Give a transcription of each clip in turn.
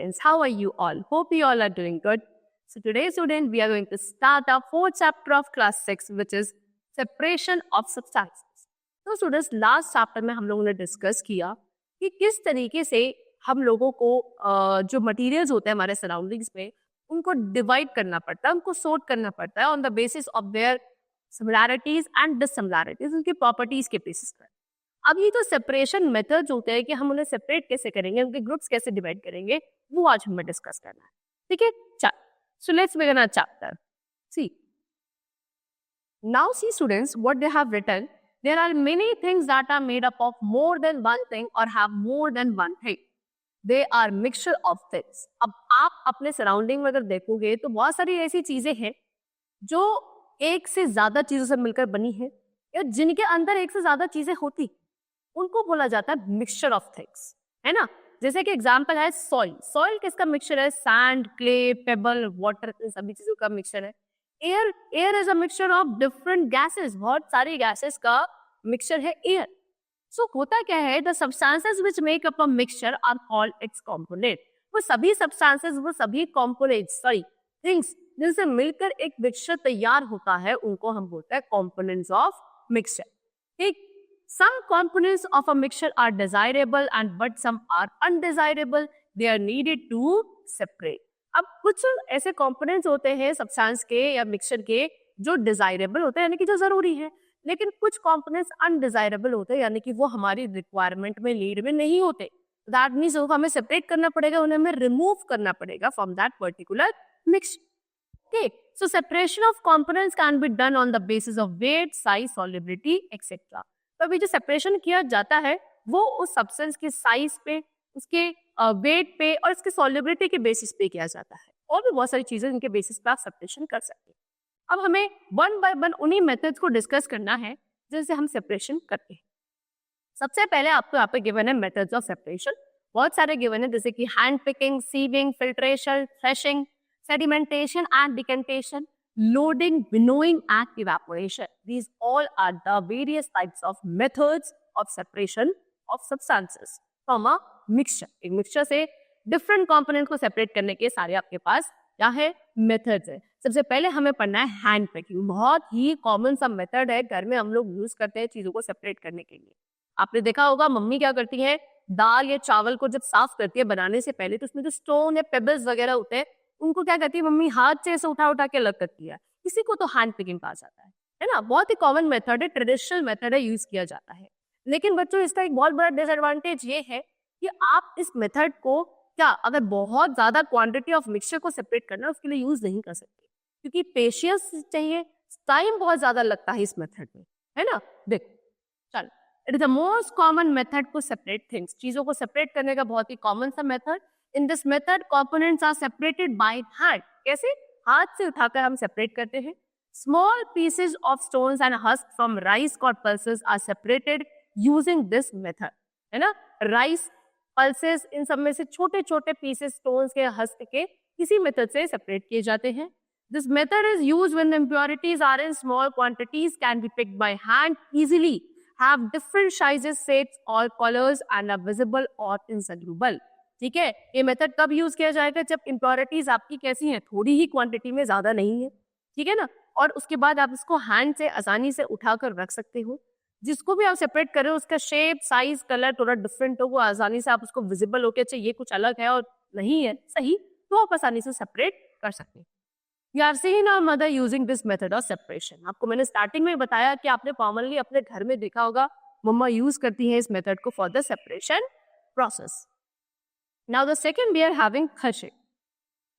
students, how are you all? Hope you all are doing good. So today student, we are going to start our fourth chapter of class 6, which is separation of substances. तो students, last chapter में हम लोगों ने discuss किया कि किस तरीके से हम लोगों को जो materials होते हैं हमारे surroundings में उनको divide करना पड़ता है, उनको sort करना पड़ता है on the basis of their similarities and dissimilarities, उनकी properties के basis पर. अब ये तो सेपरेशन मेथड्स होते हैं कि हम उन्हें सेपरेट कैसे करेंगे, उनके ग्रुप्स कैसे डिवाइड करेंगे, वो आज हमें डिस्कस करना है. ठीक है, so let's begin our chapter. See now see students, what they have written, there are many things that are made up of more than one thing और have more than one thing. They are mixture of things. अब आप अपने surrounding में अगर देखोगे तो बहुत सारी ऐसी चीजें हैं जो एक से ज्यादा चीजों से मिलकर बनी है या जिनके अंदर एक से ज्यादा चीजें होती, उनको बोला जाता है मिक्सचर ऑफ थिंग्स, है ना. जैसे कि एग्जांपल है सॉइल. सॉइल किसका मिक्सचर है? सैंड, क्ले, पेबल, वाटर, इन सभी चीजों का मिक्सचर है. Air, air is a mixture of different gases. बहुत सारी गैसेस का मिक्सचर है एयर. सो होता क्या है, the substances which make up a mixture are called its component. वो सभी सब्सटेंसेस, वो सभी कंपोनेंट्स, थिंग्स जिनसे मिलकर एक मिक्सचर तैयार होता है, उनको हम बोलते हैं कंपोनेंट्स ऑफ मिक्सचर. ठीक. Some components of a mixture are desirable and but some are undesirable. They are needed to separate. अब कुछ ऐसे components होते हैं substance के या mixture के जो desirable होते हैं, यानी कि जो जरूरी है, लेकिन कुछ components undesirable होते हैं, यानी कि वो हमारी requirement में, need में नहीं होते. That means वो हमें separate करना पड़ेगा, उन्हें हमें remove करना पड़ेगा from that particular mixture. Okay, so separation of components can be done on the basis of weight, size, solubility, etc. तो अभी जो सेपरेशन किया जाता है वो उस सब्सटेंस के साइज पे, उसके वेट पे और इसके सॉल्युबिलिटी के बेसिस पे किया जाता है. और भी बहुत सारी चीजें जिनके बेसिस पे आप सेपरेशन कर सकते हैं. अब हमें वन बाय वन उन्हीं मेथड्स को डिस्कस करना है जिनसे हम सेपरेशन करते हैं. सबसे पहले आपको यहाँ पे गिवन है मेथड्स ऑफ सेपरेशन. बहुत सारे गिवन है, जैसे कि hand picking, sieving, filtration, threshing, sedimentation and decantation, loading, winnowing and evaporation. These all are the various types of methods of separation of substances from a mixture. एक mixture से different component को separate करने के सारे आपके पास क्या है, methods है. सबसे पहले हमें पढ़ना है हैंड पिकिंग. बहुत ही कॉमन सा मेथड है, घर में हम लोग यूज करते हैं चीजों को सेपरेट करने के लिए. आपने देखा होगा मम्मी क्या करती है, दाल या चावल को जब साफ करती है बनाने से पहले, तो उसमें जो स्टोन या पेबल्स वगैरह होते हैं उनको क्या करती है मम्मी, हाथ से ऐसे उठा उठा के अलग करती है. किसी को तो हैंड पिकिंग कहा जाता है ना. बहुत ही कॉमन मेथड है, ट्रेडिशनल मेथड है, यूज किया जाता है. लेकिन बच्चों इसका एक बहुत बड़ा डिसएडवांटेज ये है कि आप इस मेथड को क्या, अगर बहुत ज्यादा क्वांटिटी ऑफ मिक्सचर को सेपरेट करना है उसके लिए यूज नहीं कर सकते, क्योंकि पेशेंस चाहिए, टाइम बहुत ज्यादा लगता है इस मेथड में, है ना. देख चल, it is the most common method to separate things. चीजों को सेपरेट करने का बहुत ही कॉमन सा method. In this method, components are separated by hand. कैसे? हाथ से उठाकर हम सेपरेट करते हैं. Small pieces of stones and husk from rice or pulses are separated using this method. है ना? Rice, pulses, इन सब में से छोटे छोटे pieces stones के, husk के इसी मेथड से सेपरेट किए जाते हैं. This method is used when the impurities are in small quantities, can be picked by hand easily, have different sizes, shapes or colors and are visible or insoluble. ठीक है, ये method कब use किया जाएगा, जब इम्प्योरिटीज आपकी कैसी हैं, थोड़ी ही क्वांटिटी में, ज्यादा नहीं है. ठीक है ना. और उसके बाद आप इसको हैंड से आसानी से उठाकर रख सकते हो. जिसको भी आप सेपरेट कर रहे हो उसका शेप, साइज, कलर थोड़ा डिफरेंट हो, वो आसानी से आप उसको विजिबल होके, अच्छा ये कुछ अलग है और नहीं है सही, तो आप आसानी से सेपरेट कर सकते हैं. You have seen our mother using this method of separation. आपको मैंने स्टार्टिंग में बताया कि आपने कॉमनली अपने घर में देखा होगा मम्मा यूज करती है इस मेथड को for the separation process. Now the second we are having threshing.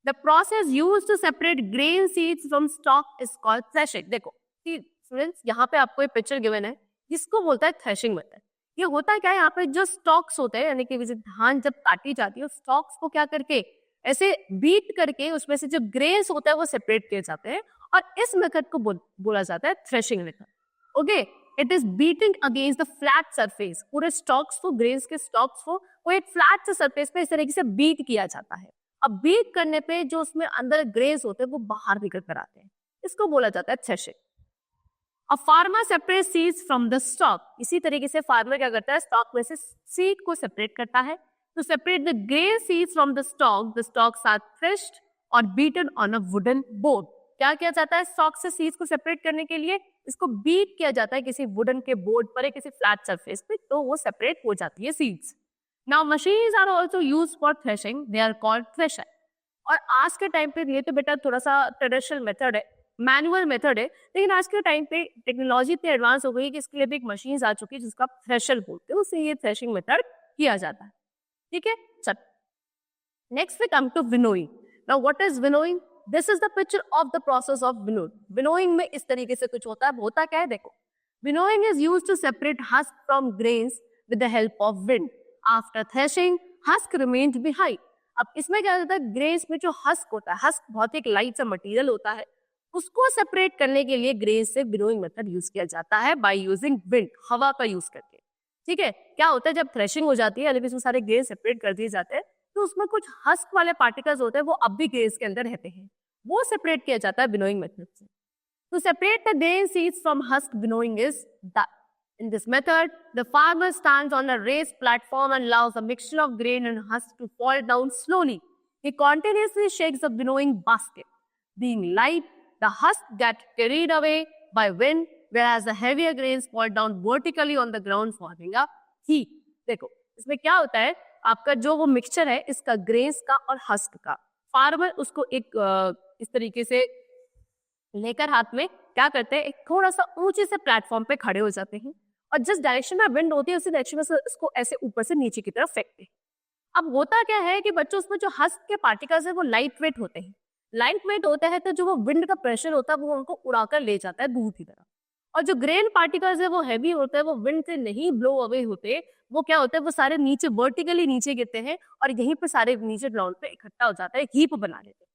The process used to separate grain seeds from stalk is called threshing. देखो स्टूडेंट्स, यहाँ पे आपको एक पिक्चर गिवन है जिसको बोलता है थ्रेशिंग मेथड. ये होता क्या है, यहाँ पे जो स्टॉक्स होते हैं, यानी कि धान जब काटी जाती है, स्टॉक्स को क्या करके ऐसे बीट करके उसमें से जो ग्रेन्स होता है वो सेपरेट किए जाते हैं, और इस मेथड को बोला जाता है threshing method. Okay, it is beating against the flat surface. पूरे स्टॉक्स को, ग्रेन्स के स्टॉक्स को वो एक फ्लैट से सरफेस पे इस तरीके से बीट किया जाता है. अब बीट करने पे जो उसमें अंदर ग्रेन्स होते हैं वो बाहर निकल कर आते हैं, इसको बोला जाता है threshing. A farmer separate seeds from the stock. इसी तरीके से फार्मर क्या करता है, स्टॉक में से सीड को सेपरेट करता है. To separate the grain seeds from the stalks are threshed or beaten on a wooden board. क्या किया जाता है स्टॉक से सीड्स को सेपरेट करने के लिए? इसको बीट किया जाता है किसी वुडन के बोर्ड पर या किसी फ्लैट सरफेस पे, तो वो सेपरेट हो जाती है seeds. Now machines are also used for threshing, they are called thresher. और आज के टाइम पे ये तो बेटा थोड़ा सा ट्रेडिशनल मेथड है, मैनुअल मेथड है, लेकिन आज के टाइम पे टेक्नोलॉजी इतनी एडवांस हो गई कि इसके लिए भी एक मशीन आ चुकी है जिसको आप थ्रेशर बोलते हैं, उससे ये थ्रेशिंग मेथड किया जाता है. ठीक है, चल next we come to winnowing. Now what is winnowing? This is the picture of the process of winnowing. Winnowing में इस तरीके से कुछ होता है. होता क्या है देखो, winnowing is used to separate husk from grains with the help of wind. After threshing husk remained behind. अब इसमें क्या होता है, ग्रेन्स में जो हस्क होता है, हस्क बहुत एक लाइट सा मटेरियल होता है, उसको सेपरेट करने के लिए ग्रेन्स से विनोइंग मेथड यूज किया जाता है बाय यूजिंग विंड, हवा का यूज करके. ठीक है, क्या होता है जब थ्रेशिंग हो जाती है, इसमें सारे ग्रेन सेपरेट कर दिए जाते हैं, तो उसमें कुछ हस्क वाले पार्टिकल्स होते हैं वो अब भी ग्रेन्स के अंदर रहते हैं, वो सेपरेट किया जाता है विनोइंग मेथड से. To separate the grain seeds from husk, winnowing is done. In this method, the farmer stands on a raised platform and allows a mixture of grain and husk to fall down slowly. He continuously shakes the winnowing basket. Being light, the husk get carried away by wind, whereas the heavier grains fall down vertically on the ground, forming a heap. देखो, इसमें क्या होता है, आपका जो वो mixture है इसका ग्रेन्स का और हस्क का, फार्मर उसको एक इस तरीके से लेकर हाथ में क्या करते हैं, एक थोड़ा सा ऊंचे से प्लेटफॉर्म पे खड़े हो जाते हैं और जिस डायरेक्शन में विंड होती है उसी डायरेक्शन में से इसको ऐसे ऊपर से नीचे की तरफ फेंकते हैं. अब होता क्या है कि बच्चों उसमें जो हस्क के पार्टिकल्स है वो लाइट वेट होते हैं. लाइट वेट होता है तो जो वो विंड का प्रेशर होता है वो उनको उड़ाकर ले जाता है दूर की तरफ, और जो ग्रेन पार्टिकल्स है वो हैवी होते हैं, वो विंड से नहीं ब्लो अवे होते, वो क्या होता है वो सारे नीचे वर्टिकली नीचे गिरते हैं और यहीं पर सारे नीचे ग्राउंड पे इकट्ठा हो जाता है, हीप बना लेते हैं.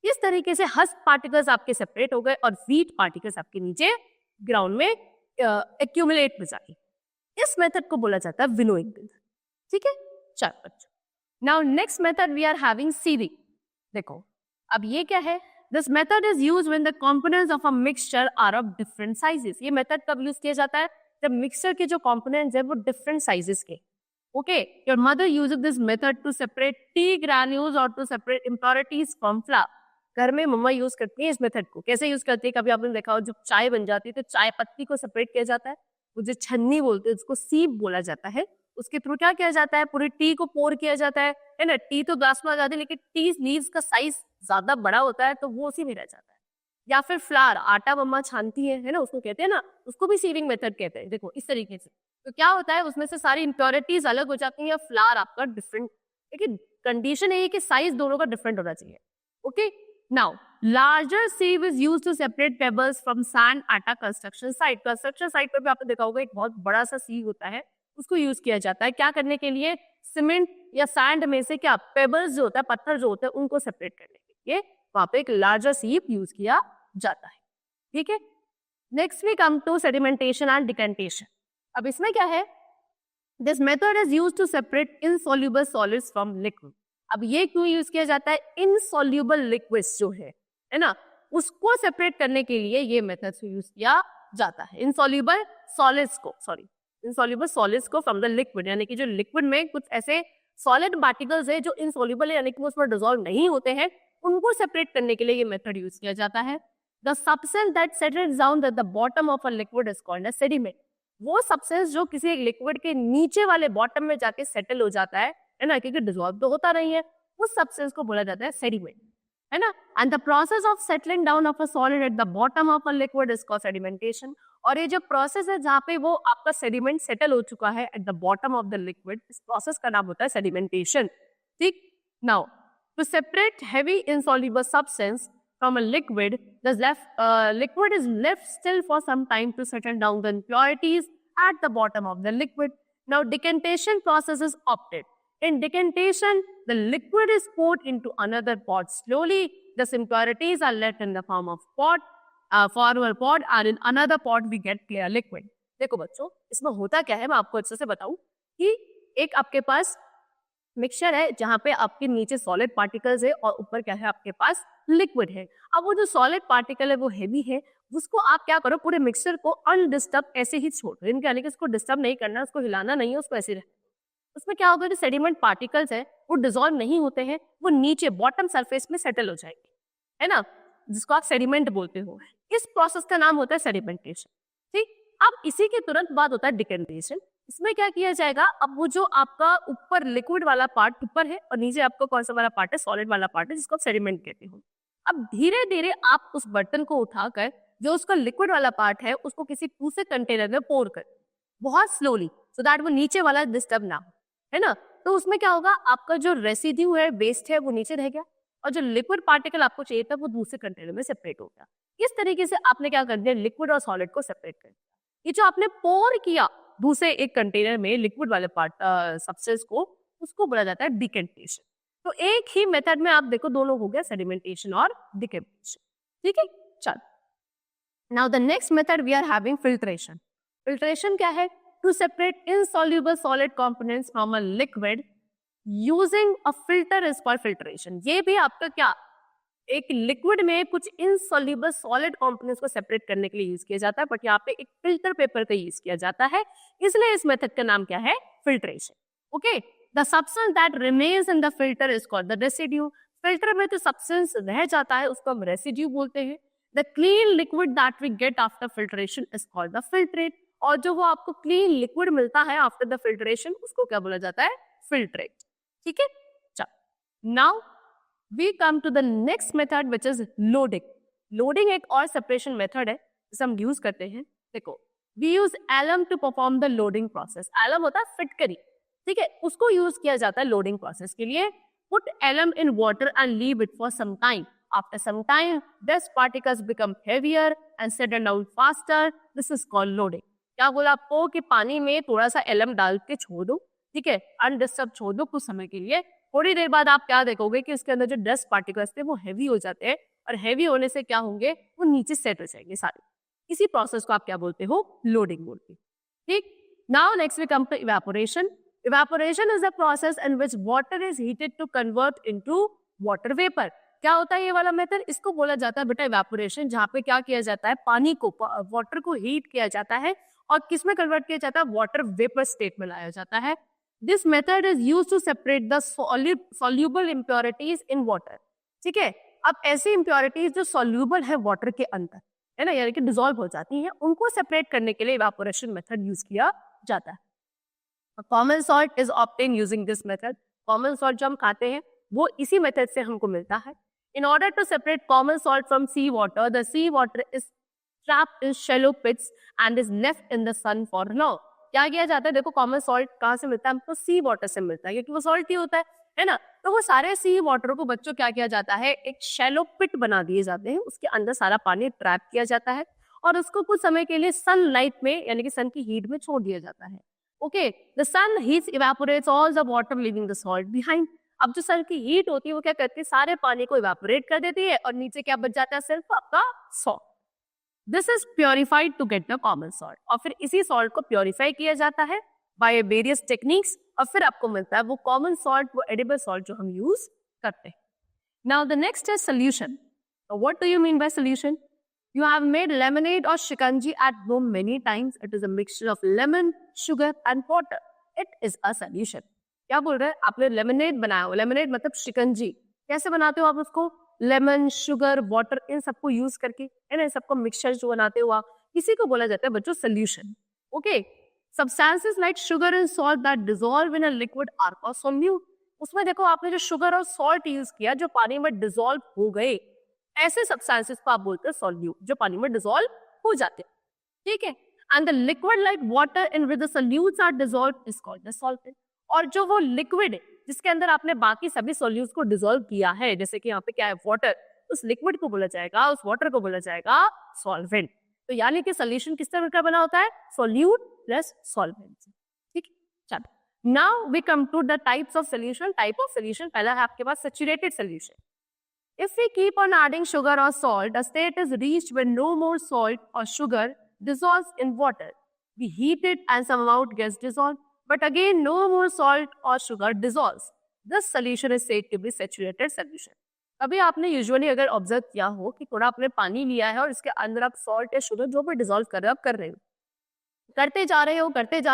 इस तरीके से हस्क पार्टिकल्स आपके सेपरेट हो गए और व्हीट पार्टिकल्स आपके नीचे ग्राउंड में एक्यूमुलेट हो जाए. इस मेथड को बोला जाता है विनोइंग. ठीक है, चलो बच्चों, now next method we are having sieving. देखो अब ये क्या है, this method is use when the components of a mixture are of different sizes. ये मेथड कब यूज किया जाता है, जब मिक्सचर के जो कंपोनेंट्स है वो डिफरेंट साइजेस के. Okay, your mother uses this method to separate tea granules or to separate impurities from flour. घर में मम्मा यूज करती है इस मेथड को. कैसे यूज करती है, कभी आपने देखा हो जब चाय बन जाती है तो चाय पत्ती को सेपरेट किया जाता है, वो जो छन्नी बोलते हैं उसको सीप बोला जाता है, उसके थ्रू क्या किया जाता है, पूरी टी को पोर किया जाता है ना. टी तो ग्लास में आ जाती है लेकिन टी लीव्स का साइज ज्यादा बड़ा होता है तो वो उसी में रह जाता है. या फिर फ्लावर, आटा मम्मा छानती है ना, उसको कहते हैं ना, उसको भी सीविंग मेथड कहते हैं. देखो इस तरीके से तो क्या होता है उसमें से सारी इम्प्योरिटीज अलग हो जाती हैं, फ्लावर आपका डिफरेंट, लेकिन कंडीशन है कि साइज दोनों का डिफरेंट होना चाहिए. Okay, now larger sieve is used to separate pebbles from sand at a construction site. Construction site पर भी आपने देखा होगा एक बहुत बड़ा सा sieve होता है, उसको यूज किया जाता है क्या करने के लिए, सीमेंट या सैंड में से क्या पेबल्स जो होता है, पत्थर जो होता है उनको सेपरेट करने के लिए वहां पे एक लार्जर sieve यूज किया जाता है. ठीक है, next we come to sedimentation and decantation. अब इसमें क्या है, this method is used to separate insoluble solids from liquid. अब ये क्यों यूज किया जाता है, इनसॉल्युबल लिक्विड्स जो है ना, उसको सेपरेट करने के लिए ये मेथड यूज किया जाता है. इनसॉल्युबल सॉलिड्स को फ्रॉम द लिक्विड, यानी कि जो लिक्विड में कुछ ऐसे सॉलिड पार्टिकल्स है जो इनसॉल्युबल है यानी कि वो उसमें डिसॉल्व नहीं होते हैं, उनको सेपरेट करने के लिए ये मेथड यूज किया जाता है. The substance that settles down at the bottom of a liquid is called as sediment. वो सब्सटेंस जो किसी एक लिक्विड के नीचे वाले बॉटम में जाके सेटल हो जाता है ना, क्योंकि डिसॉल्व तो होता नहीं है, उस सब्सटेंस को बोला जाता है सेडिमेंट, है ना. And the process of settling down of a solid at the bottom of a liquid is called sedimentation. और ये जो प्रोसेस है जहाँ पे वो आपका सेडिमेंट सेटल हो चुका है at the bottom of the liquid, इस प्रोसेस का नाम होता है सेडिमेंटेशन. ठीक, now to separate heavy insoluble substance from a liquid, the liquid is left still for some time to settle down the impurities at the bottom of the liquid. Now decantation process is opted. In decantation, the liquid is poured into another pot slowly. Thus impurities are left in the form of former pot, and in another pot we get clear liquid. देखो बच्चों, इसमें होता क्या है मैं आपको अच्छे से बताऊं कि एक आपके पास मिक्सचर है जहां पे आपके नीचे सॉलिड पार्टिकल्स है और ऊपर क्या है आपके पास लिक्विड है. अब वो जो सॉलिड पार्टिकल है वो हेवी है, उसको आप क्या करो, पूरे मिक्सचर को अनडिस्टर्ब ऐसे ही छोड़ दो, यानी कि उसको डिस्टर्ब नहीं करना, उसको हिलाना नहीं है, उसको ऐसे उसमें क्या होगा, जो सेडिमेंट पार्टिकल्स है वो डिसॉल्व नहीं होते हैं, वो नीचे बॉटम सरफेस में सेटल हो जाएंगे, है ना, जिसको आप सेडिमेंट बोलते हो। इस प्रोसेस का नाम होता है सेडिमेंटेशन। ठीक, अब इसी के तुरंत बाद होता है डिकम्पोजिशन। इसमें क्या किया जाएगा, अब वो जो आपका ऊपर लिक्विड वाला पार्ट ऊपर है और नीचे आपका कौन सा वाला पार्ट है, सॉलिड वाला पार्ट है, जिसको आप सेडिमेंट कहते हो। अब धीरे धीरे आप उस बर्तन को उठाकर जो उसका लिक्विड वाला पार्ट है उसको किसी दूसरे कंटेनर में पोर कर, बहुत स्लोली, सो दैट वो नीचे वाला डिस्टर्ब ना हो, है ना। तो उसमें क्या होगा, आपका जो रेसिड्यू है, वेस्ट है, वो नीचे रह गया और जो लिक्विड पार्टिकल आपको चाहिए था वो दूसरे कंटेनर में सेपरेट हो गया। इस तरीके से आपने क्या कर दिया, लिक्विड और सॉलिड को सेपरेट कर दिया। ये जो आपने पोर किया दूसरे एक कंटेनर में लिक्विड वाले पार्ट सब्सटेंस को, उसको बोला जाता है डिकम्पोजिशन। तो एक ही मेथड में आप देखो दोनों हो गया, सेडिमेंटेशन और डिकम्पोजिशन। ठीक है, चलो now the next method we are having filtration. Filtration क्या है, to separate insoluble solid components from a liquid using a filter is called filtration. ये भी आपका क्या, एक लिक्विड में कुछ इनसॉल्युबल सॉलिड कंपोनेंट्स को सेपरेट करने के लिए यूज किया जाता है, बट यहाँ पे एक फिल्टर पेपर का यूज किया जाता है, इसलिए इस मेथड का नाम क्या है, filtration. Okay, the substance that remains in the filter is called the residue. Filter में जो सब्सटेंस रह जाता है उसको हम रेसिड्यू बोलते हैं। The clean liquid that we get after filtration is called the filtrate. और जो वो आपको क्लीन लिक्विड मिलता है आफ्टर द फिल्ट्रेशन, उसको क्या बोला जाता है, फिल्ट्रेट। ठीक है, चलो now we come to the next method which is loading. Loading एक और separation method है जिसे हम use करते हैं। देखो, we use alum to perform the loading process. alum होता है फिटकरी, ठीक है, उसको use किया जाता है loading process के लिए। Put alum in water and leave it for some time. After some time, dust particles become heavier and settle down faster. This is called loading. क्या बोला आपको कि पानी में थोड़ा सा alum डाल के छोड़ दो, ठीक है, अनडिस्टर्ब छोड़ दो कुछ समय के लिए। थोड़ी देर बाद आप क्या देखोगे कि उसके अंदर जो डस्ट पार्टिकल्स थे वो हैवी हो जाते हैं, और हैवी होने से क्या होंगे, वो नीचे सेट हो जाएंगे सारे। इसी प्रोसेस को आप क्या बोलते हो, लोडिंग बोलते हैं। ठीक, now next we come to evaporation. Evaporation is the process in which water is heated to convert into water vapour. क्या होता है ये वाला मेथड, इसको बोला जाता है बेटा इवेपोरेशन, जहाँ पे क्या किया जाता है, पानी को, वाटर को हीट किया जाता है और किस में कन्वर्ट किया जाता है, वाटर वेपर स्टेट में लाया जाता है। This method is used to separate the soluble impurities in water. ठीक है, अब ऐसी impurities जो soluble है water के अंदर, है ना, यानी कि dissolve हो जाती हैं, उनको separate करने के लिए evaporation method use किया जाता है। Common salt is obtained using this method. Common salt जो हम खाते हैं वो इसी method से हमको मिलता है। In order to separate common salt from sea water, the sea water is trapped in shallow pits and is left in the sun for long. क्या किया जाता है, देखो कॉमन सॉल्ट कहाँ से मिलता है, हमको सी वाटर से मिलता है, क्योंकि वो सॉल्टी होता है ना। तो वो सारे सी वाटर को बच्चों क्या किया जाता है, एक शैलो पिट बना दिए जाते हैं, उसके अंदर सारा पानी ट्रैप किया जाता है और उसको कुछ समय के लिए सनलाइट में, यानी कि सन की हीट में छोड़ दिया जाता है। Okay, the sun heat evaporates all the water leaving the salt behind. अब जो सन की हीट होती है वो क्या करती है, सारे पानी को इवेपोरेट कर देती है और नीचे क्या बच जाता है, सिर्फ आपका salt. This is purified to get the common salt. और फिर इसी सॉल्ट को प्योरीफाई किया जाता है बाय वेरियस टेक्निक्स और फिर आपको मिलता है वो कॉमन सॉल्ट, वो एडिबल सॉल्ट जो हम यूज करते हैं। Now the next is solution. What do you mean by solution? You have made lemonade or shikanji at home many times. It is a mixture of lemon, sugar and water. It is a solution. क्या बोल रहे हैं, आपने lemonade बनाया हो, lemonade मतलब शिकंजी। कैसे बनाते हो आप उसको, लेमन, शुगर, वाटर, इन सबको यूज करके, है ना, सबको मिक्सचर जो बनाते हो आप, इसी को बोला जाता है बच्चों solution. Okay, substances like sugar and salt that dissolve in a liquid are called solute. उसमें देखो आपने जो शुगर और सॉल्ट यूज किया जो पानी में डिसॉल्व हो गए, ऐसे सब्सटेंसेस को आप बोलते हैं सोल्यूट, जो पानी में डिसॉल्व हो जाते हैं। ठीक है, and the liquid like water in which the solutes are dissolved is called the solvent. और जो वो लिक्विड है जिसके अंदर आपने बाकी सभी सोल्यूट्स को डिसॉल्व किया है, जैसे कि यहाँ पे क्या है वाटर, उस लिक्विड को बोला जाएगा, उस वाटर को बोला जाएगा सॉल्वेंट। तो यानी कि सोल्यूशन किस तरह का बना होता है, सोल्यूट प्लस सॉल्वेंट। ठीक है, चलो now we come to the types of solution. Type of solution, पहला है आपके पास saturated solution. If we keep on adding sugar or salt, a state is reached when no more salt or sugar dissolves in water. We heat it and some amount gets dissolved, but again no more salt or sugar dissolves. This solution is said to be saturated solution. अभी आपने usually अगर observe किया हो कि थोड़ा आपने पानी लिया है और इसके अंदर आप सॉल्ट या शुगर जो भी डिसॉल्व कर रहे हो, करते जा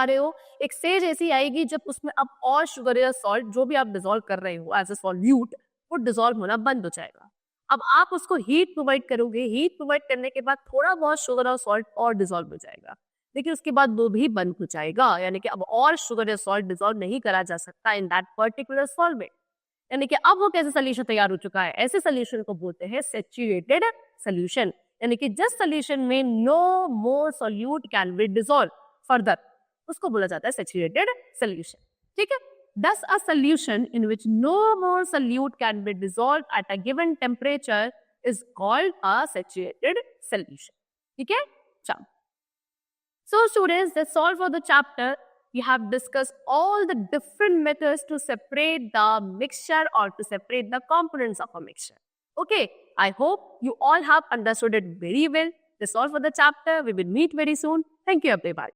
रहे हो, एक स्टेज ऐसी आएगी जब उसमें अब और शुगर या सॉल्ट जो भी आप डिसॉल्व कर रहे हो एज अ सॉल्यूट, वो डिसॉल्व होना बंद हो जाएगा। अब आप उसको हीट प्रोवाइड करोगे, हीट प्रोवाइड करने के बाद थोड़ा बहुत शुगर और सॉल्ट और डिसॉल्व हो जाएगा, लेकिन उसके बाद वो भी बंद हो जाएगा, यानी कि अब और शुगर या सॉल्ट डिसॉल्व नहीं करा जा सकता इन दैट पर्टिकुलर सॉल्वेंट। यानी कि अब वो कैसे सोल्यूशन तैयार हो चुका है, ऐसे सोल्यूशन को बोलते हैं सैचुरेटेड सोल्यूशन, यानी कि जिस सोल्यूशन में no more solute can be dissolve further, उसको बोला जाता है सैचुरेटेड सोल्यूशन। ठीक है, thus a solution in which no more solute can be dissolved at a given temperature is called a saturated solution. ठीक है, चलो। So students, that's all for the chapter. We have discussed all the different methods to separate the mixture or to separate the components of a mixture. Okay, I hope you all have understood it very well. That's all for the chapter. We will meet very soon. Thank you everybody.